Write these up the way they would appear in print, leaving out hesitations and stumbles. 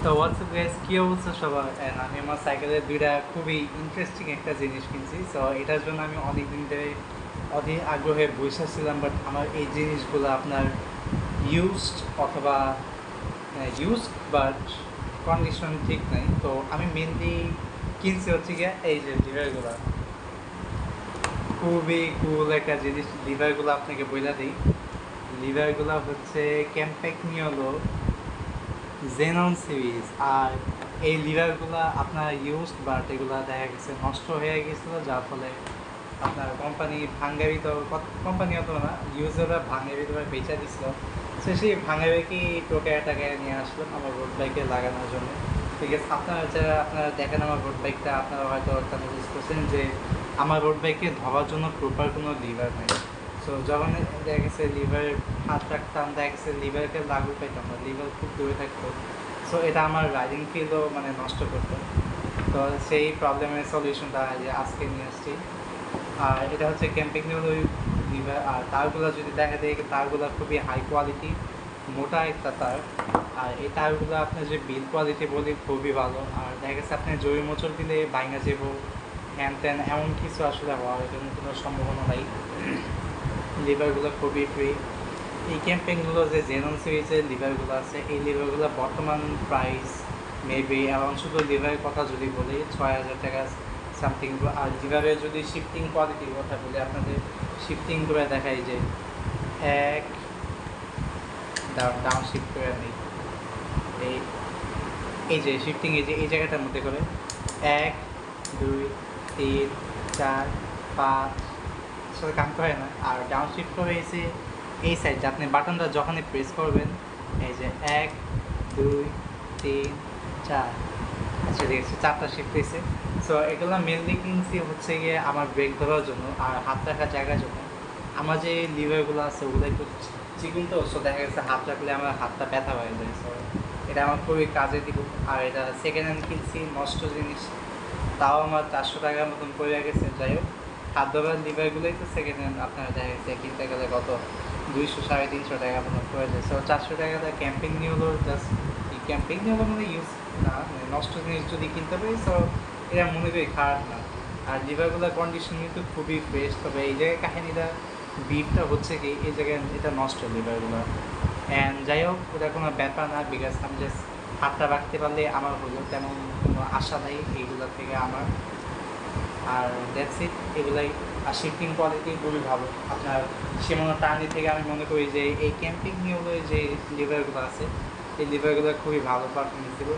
তো WhatsApp guys, কী অবস্থা সবার? অ্যান্ড আমি আমার সাইকেলের দুইটা খুবই ইন্টারেস্টিং একটা জিনিস কিনছি। সো এটার জন্য আমি অনেক দিন ধরে অধীর আগ্রহে বসেছিলাম, বাট আমার এই জিনিসগুলো আপনার ইউজড অথবা ইউজড বাট কন্ডিশন ঠিক নাই। তো আমি মেনলি কিনছি হচ্ছে গিয়ে এই যে লিভারগুলো, খুবই কুল একটা জিনিস। লিভারগুলো আপনাকে বইলা দিই, লিভারগুলো হচ্ছে ক্যাম্পেকনিওলো জেনন সিরিজ। আর এই লিভারগুলো আপনার ইউজড বাট এগুলো দেখা গেছে নষ্ট হয়ে গেছিলো, যার ফলে আপনার কোম্পানি ভাঙ্গারি, তো কোম্পানি হতো না, ইউজাররা ভাঙ্গারি তোমার বেচা দিছিল। সো সেই ভাঙ্গারিকেই টোকায় টাকায় নিয়ে আসলাম আমার রোড বাইকে লাগানোর জন্য। ঠিক আছে, আপনারা যারা আপনারা দেখেন আমার রোড বাইকটা, আপনারা হয়তো একটা নোটিস করছেন যে আমার রোড বাইকে ধরার জন্য প্রপার কোনো লিভার নেই। সো যখন দেখা গেছে লিভারে হাত রাখতাম, দেখা গেছে লিভারকে লাগু পাইতাম না, লিভার খুব দূরে থাকতো। সো এটা আমার রাইডিং ফিল্ডও মানে নষ্ট করতো। তো সেই প্রবলেমের সলিউশনটা যে আজকে নিয়ে আসছি। আর এটা হচ্ছে ক্যাম্পিং লিভার। আর তারগুলো যদি দেখা যায়, তারগুলো খুবই হাই কোয়ালিটি, মোটা একটা তার। আর এই তারগুলো আপনার যে বিল কোয়ালিটি বলি খুবই ভালো। আর দেখা গেছে আপনি জরি মোচড় দিলে ভাঙা যাব, হ্যান ত্যান এমন কিছু আসলে হওয়ার এরকম কোনো সম্ভাবনা নাই। লিভারগুলো খুবই ফ্রি। এই ক্যাম্পেইনগুলো যে জেনন সিরিজের লিভারগুলো আছে, এই লিভারগুলো বর্তমান প্রাইস মেবি অ্যারাউন্ড, শুধু লিভারের কথা যদি বলি 6,000 টাকা সামথিং। আর লিভারের যদি শিফটিং কোয়ালিটির কথা বলি আপনাদের, শিফটিং করে দেখাই যে এক ডাউন শিফট করে নেই, এই এই যে শিফটিং, এই যে এই জায়গাটার মধ্যে করে 1 2 3 4 5 আসলে কাম করে না। আর ডাউন শিফট করে এসে এই সাইড আপনি বাটনটা যখনই প্রেস করবেন, এই যে 1 2 3 4, আচ্ছা ঠিক আছে, 4টা শিফট হয়েছে। সো এগুলো মেনলি কিনছি হচ্ছে গিয়ে আমার ব্রেক ধরার জন্য আর হাত রাখার জায়গার জন্য। আমার যে লিভারগুলো আছে ওগুলো একটু চিকুন, তো সো দেখা গেছে হাত রাখলে আমার হাতটা ব্যথা হয়ে যায়। সো এটা আমার খুবই কাজে দিব। আর এটা সেকেন্ড হ্যান্ড কিনছি, নষ্ট জিনিস, তাও আমার 400 টাকার মতন পড়ে গেছে। যাই হোক, হাত ধরার লিভারগুলোই তো সেকেন্ড হ্যান্ড আপনারা দেখা গেছে কিনতে গেলে কত 200 350 টাকা মতন পড়ে যায়। সো 400 টাকাটা ক্যাম্পিং নিয়ে হলো, জাস্ট এই ক্যাম্পিং নিয়ে হলো মানে ইউজ না, মানে নষ্ট জিনিস যদি কিনতে পারি সো এটা মনে করি খারাপ না। আর লিভারগুলোর কন্ডিশন কিন্তু খুবই ফ্রেশ। তবে এই জায়গায় কাহিনিটা বিফটা হচ্ছে কি, এই জায়গায় এটা নষ্ট লিভারগুলো। অ্যান্ড যাই হোক, ওটা কোনো ব্যাপার না, বিকজ আমি জাস্ট হাতটা রাখতে পারলে আমার হলো, তেমন কোনো আশা নেই এইগুলোর থেকে আমার। আর দ্যাটস ইট, এগুলাই। আর শিফটিং কোয়ালিটি খুবই ভালো আপনার সীমানা টার্নি থেকে। আমি মনে করি যে এই ক্যাম্পিং নিয়মে যে লিভারগুলো আছে, এই লিভারগুলো খুবই ভালো পারফরমেন্স দেবে।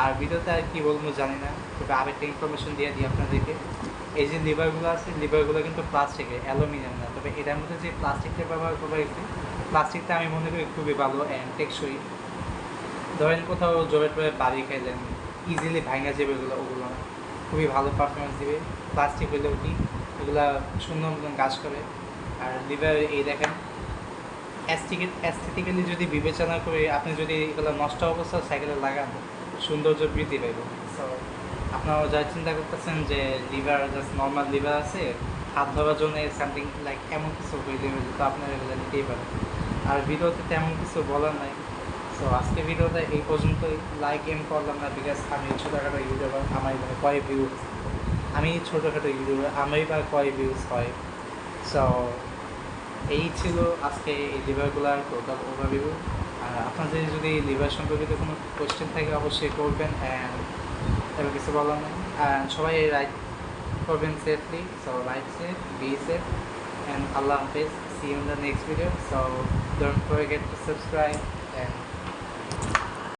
আর ভিডিওতে আর কী বলবো জানি না, তবে আরেকটা ইনফরমেশন দিয়ে দিই আপনাদেরকে। এই যে লিভারগুলো আছে, লিভারগুলো কিন্তু প্লাস্টিকের, অ্যালুমিনিয়াম না। তবে এটার মধ্যে যে প্লাস্টিকটা ব্যবহার করা হয়েছে, প্লাস্টিকটা আমি মনে করি খুবই ভালো অ্যান্ড টেকসই। ধরেন কোথাও জোরে টোরে বাড়ি খাইলেন, ইজিলি ভাঙা যাবে ওগুলো, ওগুলো না, খুবই ভালো পারফরমেন্স দিবে। প্লাস্টিক হইলেও কি, এগুলা সুন্দর মতন কাজ করে। আর লিভার এই দেখেন, অ্যাস্থেটিক্যালি যদি বিবেচনা করে আপনি যদি এগুলো নষ্ট অবস্থা সাইকেলে লাগান, সৌন্দর্য বৃদ্ধি পাইব। সো আপনারা যা চিন্তা করতেছেন যে লিভার জাস্ট নর্মাল লিভার আছে, হাত ধরার জন্য সামথিং লাইক এমন কিছু হইলে তো আপনারা এগুলো নিতেই পারেন। আর ভিডিওতে তেমন কিছু বলার নাই। সো আজকে ভিডিওটা এই পর্যন্তই। লাইক এম করলাম না, বিকজ আমি ছোটোখাটো ইউটিউবার, আমার এখানে কয় ভিউজ, আমি ছোটোখাটো ইউটিউবার, আমারই বা কয় ভিউজ হয়। সো এই ছিল আজকে এই লিভারগুলার টোটাল ওভারভিউ। আর আপনাদের যদি লিভার সম্পর্কিত কোনো কোয়েশ্চেন থাকে অবশ্যই করবেন। অ্যান্ড এবার কিছু বলার নেই। অ্যান্ড সবাই রাইড করবেন safely. So ride safe, be safe, and আল্লাহ হাফেজ। See you in the next video. So don't forget to subscribe and